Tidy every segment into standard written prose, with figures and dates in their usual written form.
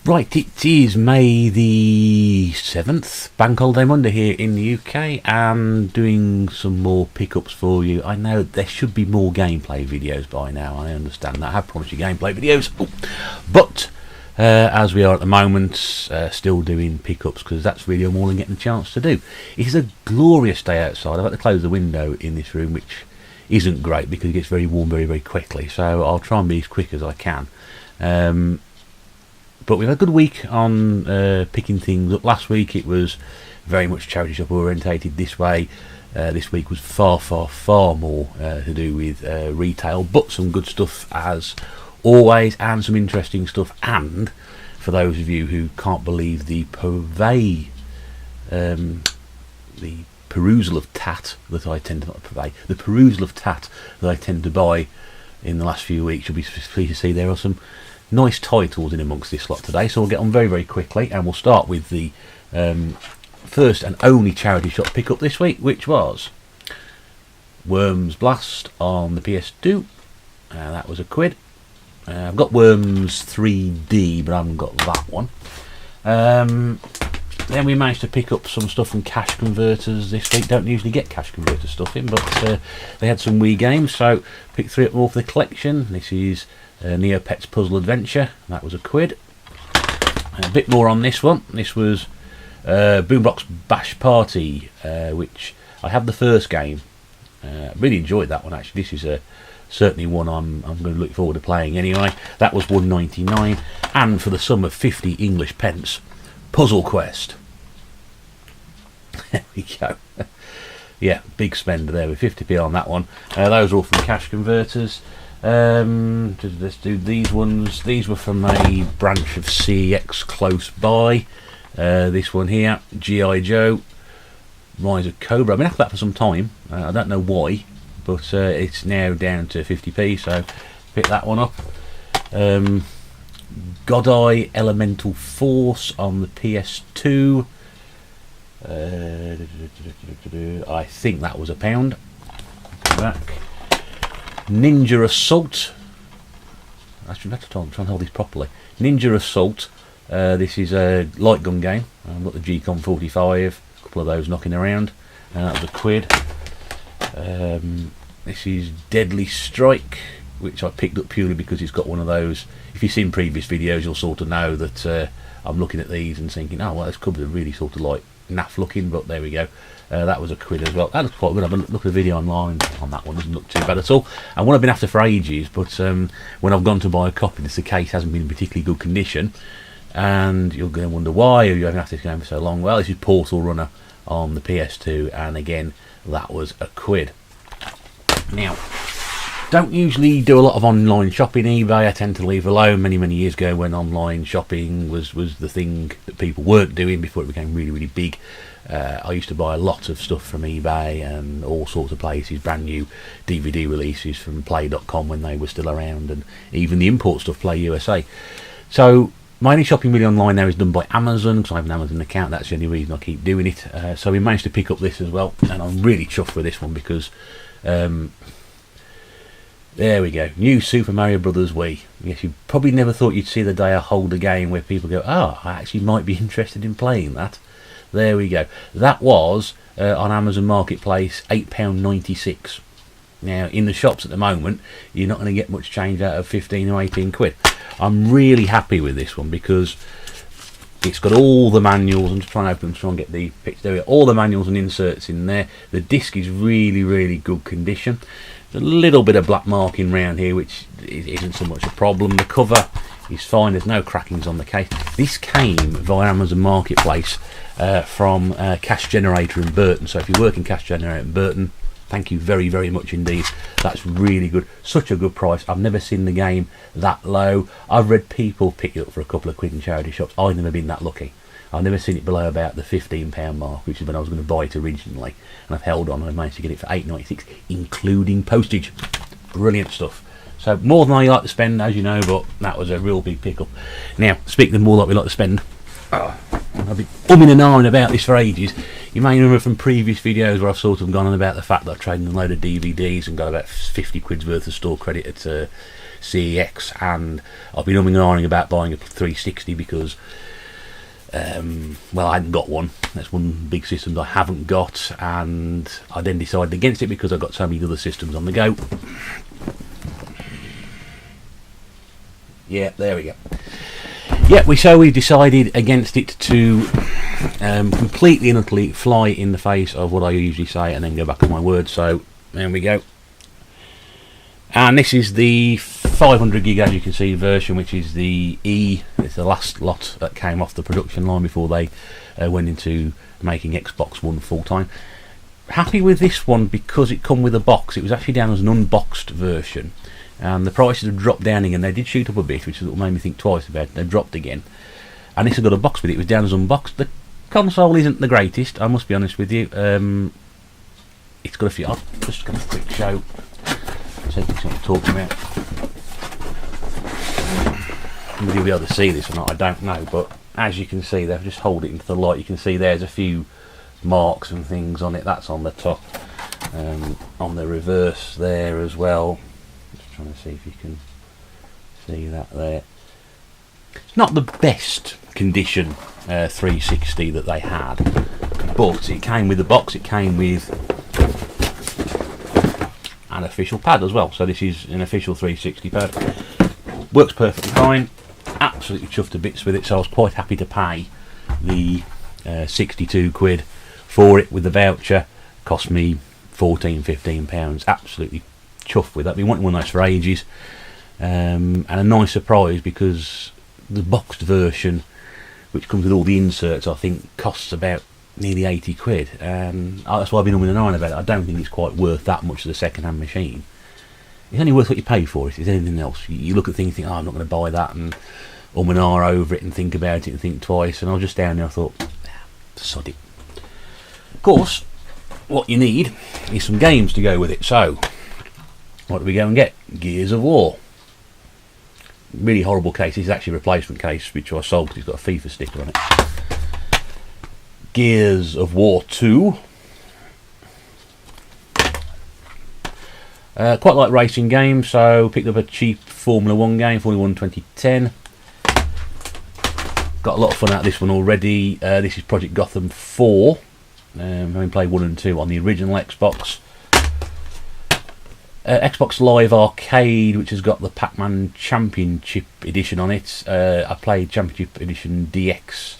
Right, it is May the 7th, Bank Holiday Monday here in the UK, and doing some more pickups for you. I know there should be more gameplay videos by now, I understand that. I have promised you gameplay videos, but as we are at the moment, still doing pickups, because that's really all I'm all getting a chance to do. It is a glorious day outside. I've had to close the window in this room, which isn't great because it gets very warm very, very quickly, so I'll try and be as quick as I can. But we've had a good week on picking things up. Last week it was very much charity shop orientated this way. This week was far more to do with retail, but some good stuff as always, and some interesting stuff. And for those of you who can't believe the perusal of tat that I tend to the perusal of tat that I tend to buy in the last few weeks, you'll be pleased to see there are some nice titles in amongst this lot today, so we'll get on very, very quickly, and we'll start with the first and only charity shop pickup this week, which was Worms Blast on the PS2. That was a quid. I've got Worms 3D, but I haven't got that one. Then we managed to pick up some stuff from Cash Converters this week. Don't usually get Cash Converter stuff in, but they had some Wii games, so picked 3 up more for the collection. This is Neopets Puzzle Adventure. That was a quid. A bit more on this one. This was Boombox Bash Party, which I had the first game. Really enjoyed that one actually. This is certainly one I'm going to look forward to playing anyway. That was £1.99, and for the sum of 50 English pence, Puzzle Quest. There we go. Yeah, big spender there with 50p on that one. Those are all from Cash Converters. Let's do these ones. These were from a branch of CEX close by. This one here, G.I. Joe Rise of Cobra. I've been after that for some time. I don't know why, but it's now down to 50p, so pick that one up. Godeye Elemental Force on the PS2. I think that was £1. Back. Ninja Assault. Actually, let's try and hold these properly. Ninja Assault. This is a light gun game. I've got the G-Con 45. A couple of those knocking around. That was a quid. This is Deadly Strike, which I picked up purely because it's got one of those. If you've seen previous videos, you'll sort of know that I'm looking at these and thinking, oh well, this could be really sort of like naff looking, but there we go. That was a quid as well. That looks quite good. I've looked at the video online on that one. Doesn't look too bad at all. And one I've been after for ages, but when I've gone to buy a copy, the case hasn't been in particularly good condition, and you're going to wonder why you haven't had this game for so long. Well, this is Portal Runner on the PS2, and again, that was a quid. Now, don't usually do a lot of online shopping. eBay I tend to leave alone. Many years ago, when online shopping was the thing that people weren't doing before it became really big, I used to buy a lot of stuff from eBay and all sorts of places, brand new DVD releases from Play.com when they were still around, and even the import stuff, Play USA. So my only shopping really online now is done by Amazon, because I have an Amazon account. That's the only reason I keep doing it. So we managed to pick up this as well, and I'm really chuffed with this one because there we go, new Super Mario Brothers Wii. Yes, you probably never thought you'd see the day I hold a game where people go, oh, I actually might be interested in playing that. There we go. That was on Amazon Marketplace £8.96. Now in the shops at the moment, you're not going to get much change out of 15 or 18 quid. I'm really happy with this one because it's got all the manuals. I'm just trying to open them, try and get the picture. There we go. All the manuals and inserts in there. The disc is really good condition. There's a little bit of black marking around here, which isn't so much a problem. The cover is fine. There's no crackings on the case. This came via Amazon Marketplace from Cash Generator in Burton. So if you work in Cash Generator in Burton, thank you very much indeed. That's really good. Such a good price. I've never seen the game that low. I've read people pick it up for a couple of quid in charity shops. I've never been that lucky. I've never seen it below about the £15 mark, which is when I was going to buy it originally, and I've held on and I managed to get it for £8.96, including postage. Brilliant stuff. So more than I like to spend, as you know, but that was a real big pickup. Now, speaking of more like we like to spend, I've been umming and ahhing about this for ages. You may remember from previous videos where I've sort of gone on about the fact that I've traded a load of DVDs and got about 50 quid's worth of store credit at CEX, and I've been umming and ahhing about buying a 360 because, well, I hadn't got one. That's one big system that I haven't got, and I then decided against it because I've got so many other systems on the go. Yeah, there we go. Yeah, we decided against it to completely and utterly fly in the face of what I usually say and then go back on my word. So there we go. And this is the 500 gig, as you can see, version, which is the E. It's the last lot that came off the production line before they went into making Xbox One full time. Happy with this one because it come with a box. It was actually down as an unboxed version, and the prices have dropped down again. They did shoot up a bit, which is what made me think twice about it. They've dropped again, and this has got a box with it. It was down as unboxed. The console isn't the greatest, I must be honest with you. It's got a few. I'll just give a quick show. So it's what I'm talking about. Whether you'll be able to see this or not, I don't know. But as you can see, they've just hold it into the light. You can see there's a few marks and things on it. That's on the top. On the reverse there as well. Just trying to see if you can see that there. It's not the best condition 360 that they had, but it came with the box. It came with an official pad as well, so this is an official 360 pad. Works perfectly fine. Absolutely chuffed to bits with it, so I was quite happy to pay the 62 quid for it with the voucher. Cost me £14-15. Absolutely chuffed with that. I've been wanting one of those for ages, and a nice surprise because the boxed version, which comes with all the inserts, I think costs about nearly 80 quid. That's why I've been umming and ahhing about it. I don't think it's quite worth that much as a second-hand machine. It's only worth what you pay for it. It's anything else. You look at things and think, oh, I'm not going to buy that, and and ah over it and think about it and think twice. And I was just down there, I thought, sod it. Of course, what you need is some games to go with it. So, what do we go and get? Gears of War. Really horrible case. This is actually a replacement case, which I sold because it's got a FIFA sticker on it. Gears of War 2. Quite like racing games, so picked up a cheap Formula 1 game, Formula 1 2010. Got a lot of fun out of this one already. This is Project Gotham 4. Having played 1 and 2 on the original Xbox. Xbox Live Arcade, which has got the Pac-Man Championship Edition on it. I played Championship Edition DX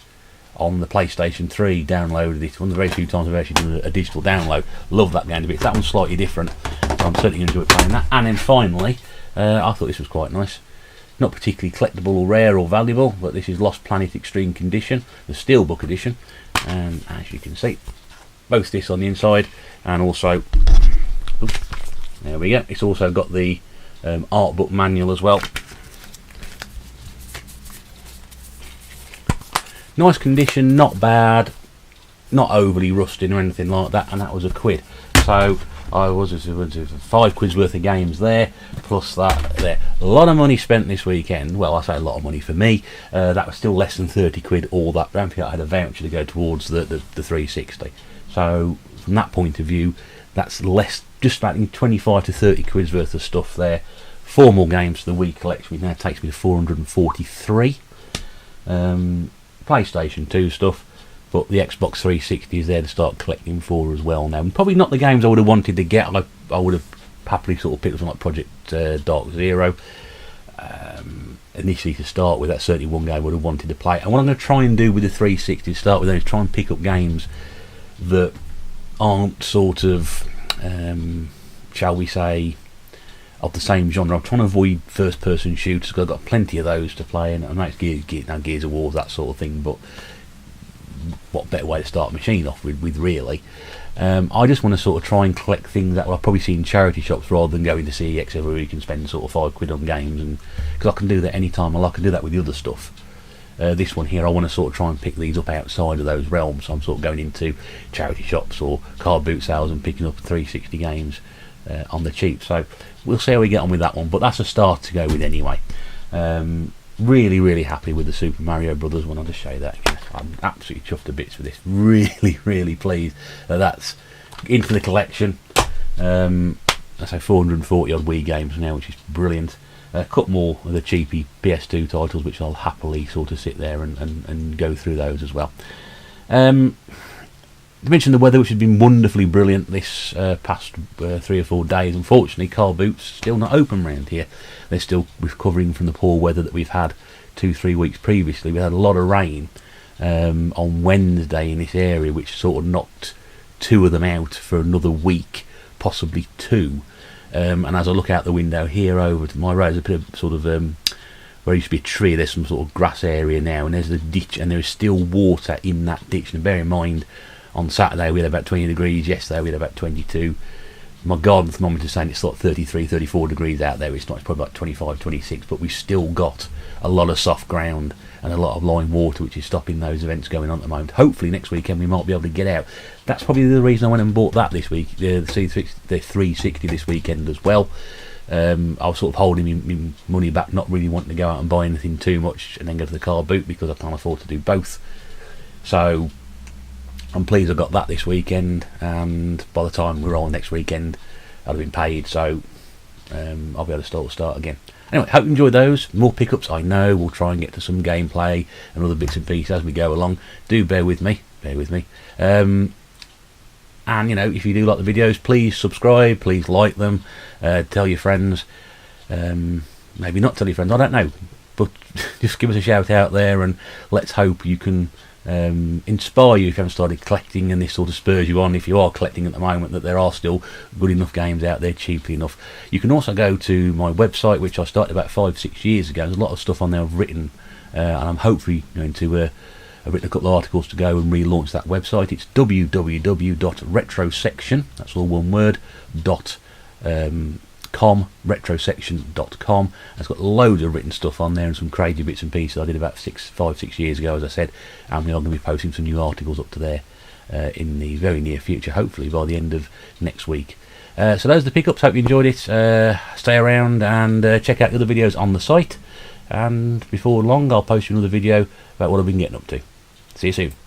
on the PlayStation 3, downloaded it. One of the very few times I've actually done a digital download. Love that game a bit. That one's slightly different, so I'm certainly going to enjoy playing that. And then finally, I thought this was quite nice. Not particularly collectible or rare or valuable, but this is Lost Planet Extreme Condition, the Steelbook Edition. And as you can see, both this on the inside, and also, oops, there we go, it's also got the art book manual as well. Nice condition, not bad, not overly rusting or anything like that, and that was a quid. So I was 5 quid's worth of games there, plus that there. A lot of money spent this weekend. Well, I say a lot of money for me. That was still less than 30 quid, all that. I had a voucher to go towards the 360. So from that point of view, that's less, just about 25 to 30 quid's worth of stuff there. 4 more games for the Wii collection, which now takes me to 443. PlayStation 2 stuff, but the Xbox 360 is there to start collecting for as well now. And probably not the games I would have wanted to get. I would have happily sort of picked up something like Project Dark Zero initially to start with. That's certainly one game I would have wanted to play. And what I'm going to try and do with the 360 to start with is try and pick up games that aren't sort of, shall we say, of the same genre. I'm trying to avoid first-person shooters because I've got plenty of those to play, and I know it's Gears of War, that sort of thing, but what better way to start a machine off with really. I just want to sort of try and collect things that I've probably seen in charity shops rather than going to CEX everywhere you can spend sort of 5 quid on games, and because I can do that anytime I like. I can do that with the other stuff. This one here, I want to sort of try and pick these up outside of those realms, so I'm sort of going into charity shops or car boot sales and picking up 360 games on the cheap. So we'll see how we get on with that one, but that's a start to go with anyway. Really happy with the Super Mario Brothers one. I'll just show you that again. I'm absolutely chuffed to bits with this. Really pleased that that's into the collection. I say 440 odd Wii games now, which is brilliant. a couple more of the cheapy PS2 titles, which I'll happily sort of sit there and go through those as well. To mention the weather, which has been wonderfully brilliant this past 3 or 4 days. Unfortunately, car boots still not open around here. They're still recovering from the poor weather that we've had 2-3 weeks previously. We had a lot of rain on Wednesday in this area, which sort of knocked 2 of them out for another week, possibly 2. And as I look out the window here over to my road, there's a bit of sort of where there used to be a tree, there's some sort of grass area now, and there's the ditch, and there is still water in that ditch. And bear in mind, on Saturday we had about 20 degrees, yesterday we had about 22. My garden thermometer is saying it's like 33, 34 degrees out there. It's not, it's probably like 25, 26, but we've still got a lot of soft ground and a lot of line water, which is stopping those events going on at the moment. Hopefully next weekend we might be able to get out. That's probably the reason I went and bought that this week, the 360 this weekend as well. I was sort of holding my money back, not really wanting to go out and buy anything too much and then go to the car boot, because I can't afford to do both. So I'm pleased I got that this weekend, and by the time we're on next weekend I'll have been paid, so I'll be able to start again. Anyway, hope you enjoyed those. More pickups, I know. We'll try and get to some gameplay and other bits and pieces as we go along. Do bear with me. And you know, if you do like the videos, please subscribe, please like them, tell your friends, maybe not tell your friends, I don't know, but just give us a shout out there, and let's hope you can inspire you if you haven't started collecting, and this sort of spurs you on, if you are collecting at the moment, that there are still good enough games out there, cheaply enough. You can also go to my website, which I started about 5-6 years ago. There's a lot of stuff on there I've written, and I'm hopefully going to I've written a couple of articles to go and relaunch that website. It's www.retrosection, that's all one word, retrosection.com. It's got loads of written stuff on there and some crazy bits and pieces I did about 5-6 years ago, as I said, and we are going to be posting some new articles up to there in the very near future, hopefully by the end of next week. So those are the pickups. Hope you enjoyed it. Stay around and check out the other videos on the site, and before long I'll post you another video about what I've been getting up to. See you soon.